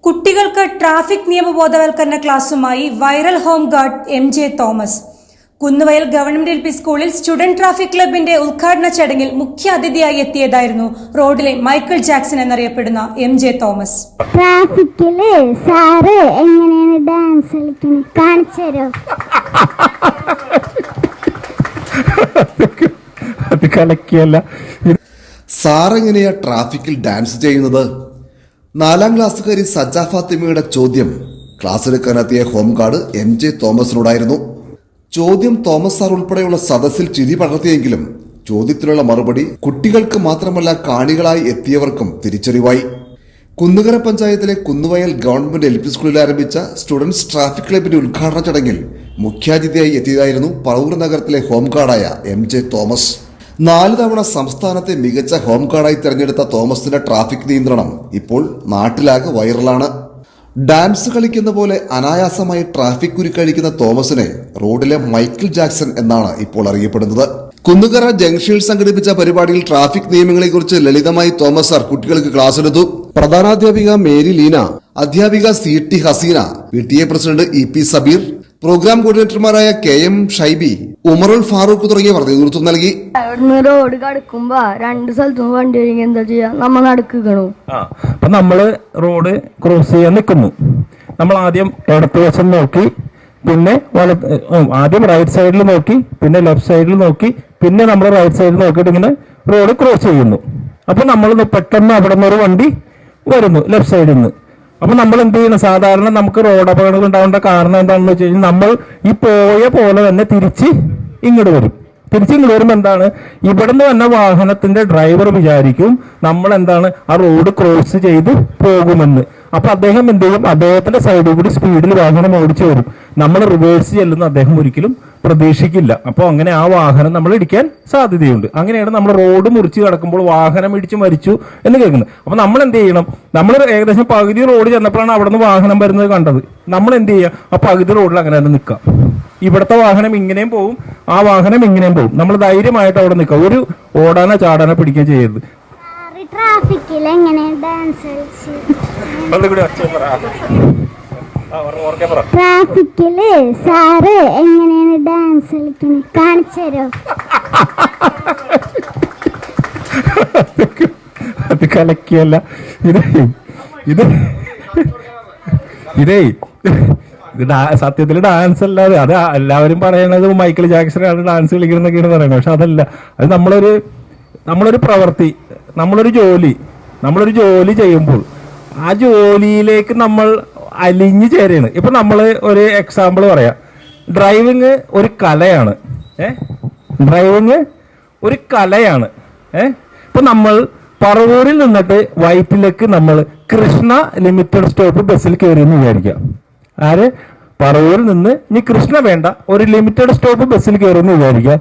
കുട്ടികൾക്ക് ട്രാഫിക് നിയമബോധവൽക്കരണ ക്ലാസുമായി viral home guard MJ Thomas. Kunnuvayal government LP സ്കൂളിൽ സ്റ്റുഡന്റ് ട്രാഫിക് ക്ലബിന്റെ ഉദ്ഘാടന ചടങ്ങിൽ മുഖ്യ അതിഥിയായി എത്തിയതായിരുന്നു റോഡിലെ മൈക്കിൾ ജാക്സൺ എന്നറിയപ്പെടുന്ന MJ തോമസ്. ട്രാഫിക്കില് സാറ് എങ്ങനെയാണ് ഡാൻസ് കളിക്കുന്നത് കാണിച്ചുതരോ? സാറെങ്ങനെയാ ട്രാഫിക്കിൽ ഡാൻസ് ചെയ്യുന്നത്? 4ാം ക്ലാസ്സുകാരി സജ ഫാത്തിമയുടെ ചോദ്യം ക്ലാസ്സിലെത്താനെത്തിയ ഹോം ഗാർഡ് MJ തോമസിനോടായിരുന്നു. ചോദ്യം തോമസ് സാർ ഉൾപ്പെടെയുള്ള സദസ്സിൽ ചിരി പടർത്തിയെങ്കിലും ചോദ്യത്തിനുള്ള മറുപടി കുട്ടികൾക്ക് മാത്രമല്ല കാണികളായി എത്തിയവർക്കും തിരിച്ചറിവായി. കുന്നുകര പഞ്ചായത്തിലെ കുന്നുവയൽ ഗവൺമെന്റ് LP സ്കൂളിൽ ആരംഭിച്ച സ്റ്റുഡൻസ് ട്രാഫിക് ക്ലബിന്റെ ഉദ്ഘാടന ചടങ്ങിൽ മുഖ്യാതിഥിയായി എത്തിയതായിരുന്നു പറവൂർ നഗരത്തിലെ ഹോം ഗാർഡായ MJ തോമസ്. 4 തവണ സംസ്ഥാനത്തെ മികച്ച ഹോം ഗാർഡായി തെരഞ്ഞെടുത്ത തോമസിന്റെ ട്രാഫിക് നിയന്ത്രണം ഇപ്പോൾ നാട്ടിലാകെ വൈറലാണ്. ഡാൻസ് കളിക്കുന്ന പോലെ അനായാസമായി ട്രാഫിക് കുരുക്കഴിക്കുന്ന തോമസിനെ റോഡിലെ മൈക്കിൾ ജാക്സൺ എന്നാണ് ഇപ്പോൾ അറിയപ്പെടുന്നത്. കുന്നുകര ജംഗ്ഷനിൽ സംഘടിപ്പിച്ച പരിപാടിയിൽ ട്രാഫിക് നിയമങ്ങളെക്കുറിച്ച് ലളിതമായി തോമസ് സാർ കുട്ടികൾക്ക് ക്ലാസ് എടുത്തു. പ്രധാനാധ്യാപിക മേരി ലീന, അധ്യാപിക CT Haseena, PTA president EP Sabeer, programme കോർഡിനേറ്റർമാരായ KM ഷൈബി, ഉമറുൽ ഫാറൂഖ് തുടങ്ങിയവർ നേതൃത്വം നൽകി. റോഡ് കടക്കുമ്പോ 2 സ്ഥലത്തും വണ്ടി വരുമെങ്കിൽ എന്താ ചെയ്യാ? നമ്മൾ നടക്കണം. അപ്പൊ നമ്മള് റോഡ് ക്രോസ് ചെയ്യാൻ നിൽക്കുന്നു. നമ്മൾ ആദ്യം ഇടത്ത് വശം നോക്കി, പിന്നെ ആദ്യം റൈറ്റ് സൈഡിൽ നോക്കി, പിന്നെ ലെഫ്റ്റ് സൈഡിൽ നോക്കി, പിന്നെ നമ്മൾ റൈറ്റ് സൈഡിൽ നോക്കിയിട്ട് ഇങ്ങനെ റോഡ് ക്രോസ് ചെയ്യുന്നു. അപ്പൊ നമ്മൾ പെട്ടെന്ന് അവിടെ നിന്ന് ഒരു വണ്ടി വരുന്നു ലെഫ്റ്റ് സൈഡിൽ നിന്ന്. അപ്പൊ നമ്മൾ എന്ത് ചെയ്യണം? സാധാരണ നമുക്ക് റോഡ് അപകടങ്ങൾ ഉണ്ടാവേണ്ട കാരണം എന്താണെന്ന് വെച്ച് കഴിഞ്ഞാൽ നമ്മൾ ഈ പോയ പോലെ തന്നെ തിരിച്ച് ഇങ്ങോട്ട് വരും. തിരിച്ചിങ്ങോട്ട് വരുമ്പോൾ എന്താണ്, ഇവിടുന്ന് തന്നെ വാഹനത്തിന്റെ ഡ്രൈവർ വിചാരിക്കും നമ്മൾ എന്താണ് ആ റോഡ് ക്രോസ് ചെയ്ത് പോകുമെന്ന്. അപ്പൊ അദ്ദേഹം എന്ത് ചെയ്യും? അദ്ദേഹത്തിന്റെ സൈഡിൽ കൂടി സ്പീഡിൽ വാഹനം ഓടിച്ചു വരും. നമ്മൾ റിവേഴ്സ് ചെല്ലുന്ന അദ്ദേഹം ഒരിക്കലും പ്രതീക്ഷിക്കില്ല. അപ്പോൾ അങ്ങനെ ആ വാഹനം നമ്മൾ ഇടിക്കാൻ സാധ്യതയുണ്ട്. അങ്ങനെയാണ് നമ്മൾ റോഡ് മുറിച്ച് കിടക്കുമ്പോൾ വാഹനം ഇടിച്ച് മരിച്ചു എന്ന് കേൾക്കുന്നത്. അപ്പൊ നമ്മൾ എന്ത് ചെയ്യണം? നമ്മൾ ഏകദേശം പകുതി റോഡ് ചെന്നപ്പോഴാണ് അവിടെ നിന്ന് വാഹനം വരുന്നത് കണ്ടത്. നമ്മൾ എന്ത് ചെയ്യുക? ആ പകുതി റോഡിൽ അങ്ങനെ തന്നെ നിൽക്കാം. ഇവിടുത്തെ വാഹനം ഇങ്ങനെയും പോവും, ആ വാഹനം ഇങ്ങനെയും പോവും. നമ്മൾ ധൈര്യമായിട്ട് അവിടെ നിൽക്കുക. ഒരു ഓടാനോ ചാടാനോ പിടിക്കുകയോ ചെയ്യരുത്. ട്രാഫിക്കിൽ എങ്ങനെ ഡാൻസ് ട്രാഫിക്കില് സാറ് എങ്ങനെയാണ് ഡാൻസ് കളിക്കുന്നത് കാണിച്ചുതരോ? അത് കലക്കിയല്ല. ഇതേ സത്യത്തിൽ ഡാൻസ് അല്ലാതെ അത് എല്ലാവരും പറയണത് മൈക്കിൾ ജാക്സനാണ് ഡാൻസ് കളിക്കുന്നതൊക്കെയാണ് പറയുന്നത്. പക്ഷെ അതല്ല. അത് നമ്മളൊരു പ്രവൃത്തി, നമ്മളൊരു ജോലി ചെയ്യുമ്പോൾ ആ ജോലിയിലേക്ക് നമ്മൾ അലിഞ്ഞു ചേരുകയാണ്. ഇപ്പൊ നമ്മൾ ഒരു എക്സാമ്പിൾ പറയാം. ഡ്രൈവിങ് ഒരു കലയാണ്. ഡ്രൈവിങ് ഒരു കലയാണ്. ഇപ്പൊ നമ്മൾ പറവൂരിൽ നിന്നിട്ട് വൈറ്റിലേക്ക് നമ്മൾ കൃഷ്ണ ലിമിറ്റഡ് സ്റ്റോപ്പ് ബസ്സിൽ കയറിയെന്ന് വിചാരിക്കാം. ആര്? പറവൂരിൽ നിന്ന് ഇനി കൃഷ്ണ വേണ്ട, ഒരു ലിമിറ്റഡ് സ്റ്റോപ്പ് ബസ്സിൽ കയറിയെന്ന് വിചാരിക്കാം.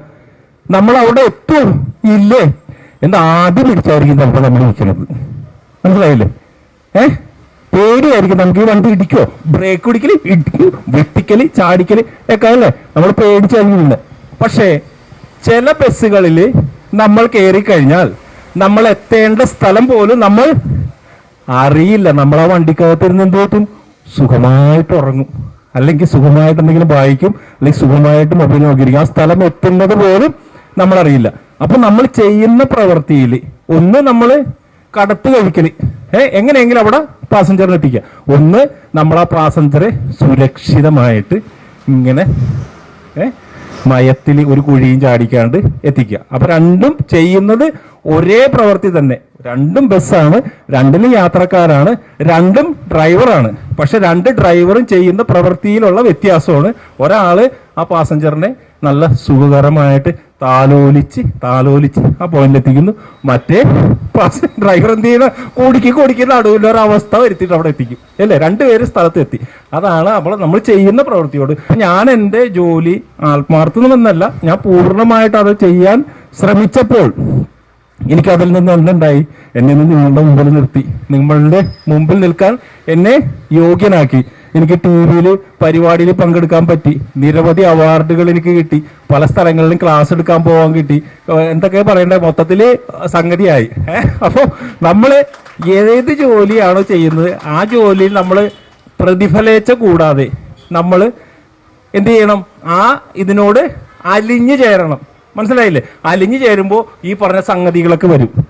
നമ്മൾ അവിടെ എത്തും ഇല്ലേ എന്ന് ആദ്യം പിടിച്ചായിരിക്കും ചിലപ്പോൾ നമ്മൾ ഇരിക്കുന്നത്. മനസ്സിലായില്ലേ? പേടിയായിരിക്കും നമുക്ക്. ഈ വണ്ടി ഇടിക്കോ, ബ്രേക്ക് പിടിക്കല്, ഇടിക്കും, വെട്ടിക്കല്, ചാടിക്കല് ഒക്കെ അല്ലേ നമ്മൾ പേടിച്ചായിരിക്കും. പക്ഷേ ചില ബസ്സുകളിൽ നമ്മൾ കയറി കഴിഞ്ഞാൽ നമ്മൾ എത്തേണ്ട സ്ഥലം പോലും നമ്മൾ അറിയില്ല. നമ്മൾ ആ വണ്ടിക്കകത്തിരുന്ന് എന്ത് പറ്റും? സുഖമായിട്ട് ഉറങ്ങും, അല്ലെങ്കിൽ സുഖമായിട്ട് എന്തെങ്കിലും വായിക്കും, അല്ലെങ്കിൽ സുഖമായിട്ട് മൊബൈൽ നോക്കിയിരിക്കും. ആ സ്ഥലം എത്തുന്നത് പോലും നമ്മളറിയില്ല. അപ്പൊ നമ്മൾ ചെയ്യുന്ന പ്രവൃത്തിയിൽ ഒന്ന് നമ്മൾ കടത്ത് കഴിക്കല്, എങ്ങനെയെങ്കിലും അവിടെ പാസഞ്ചറിനെ എത്തിക്കുക. ഒന്ന് നമ്മൾ ആ പാസഞ്ചറെ സുരക്ഷിതമായിട്ട് ഇങ്ങനെ മയത്തിൽ ഒരു കുഴിയും ചാടിക്കാണ്ട് എത്തിക്കുക. അപ്പൊ രണ്ടും ചെയ്യുന്നത് ഒരേ പ്രവൃത്തി തന്നെ. രണ്ടും ബസ്സാണ്, രണ്ടിലും യാത്രക്കാരാണ്, രണ്ടും ഡ്രൈവറാണ്. പക്ഷെ 2 ഡ്രൈവറും ചെയ്യുന്ന പ്രവൃത്തിയിലുള്ള വ്യത്യാസമാണ്. ഒരാള് ആ പാസഞ്ചറിനെ നല്ല സുഖകരമായിട്ട് താലോലിച്ച് ആ പോയിന്റിലെത്തിക്കുന്നു. മറ്റേ ഡ്രൈവർ എന്ത് ചെയ്യുന്ന കോടിക്ക് നടുവിലൊരു അവസ്ഥ വരുത്തിയിട്ട് അവിടെ എത്തിക്കും അല്ലേ? 2 പേര് സ്ഥലത്ത് എത്തി. അതാണ് നമ്മൾ ചെയ്യുന്ന പ്രവൃത്തിയോട്. ഞാൻ എൻ്റെ ജോലി ആത്മാർത്ഥമെന്നല്ല, ഞാൻ പൂർണ്ണമായിട്ട് അത് ചെയ്യാൻ ശ്രമിച്ചപ്പോൾ എനിക്കതിൽ നിന്ന് എന്തുണ്ടായി? എന്നെ നിങ്ങളുടെ മുമ്പിൽ നിൽക്കാൻ എന്നെ യോഗ്യനാക്കി. എനിക്ക് TV പരിപാടിയിൽ പങ്കെടുക്കാൻ പറ്റി. നിരവധി അവാർഡുകൾ എനിക്ക് കിട്ടി. പല സ്ഥലങ്ങളിലും ക്ലാസ് എടുക്കാൻ പോകാൻ കിട്ടി. എന്തൊക്കെ പറയണ്ടേ? മൊത്തത്തില് സംഗതിയായി. അപ്പോൾ നമ്മള് ഏത് ജോലിയാണോ ചെയ്യുന്നത് ആ ജോലിയിൽ നമ്മൾ പ്രതിഫലേച്ഛ കൂടാതെ നമ്മൾ എന്ത് ചെയ്യണം? ആ ഇതിനോട് അലിഞ്ഞു ചേരണം. മനസ്സിലായില്ലേ? അലിഞ്ഞു ചേരുമ്പോൾ ഈ പറഞ്ഞ സംഗതികളൊക്കെ വരും.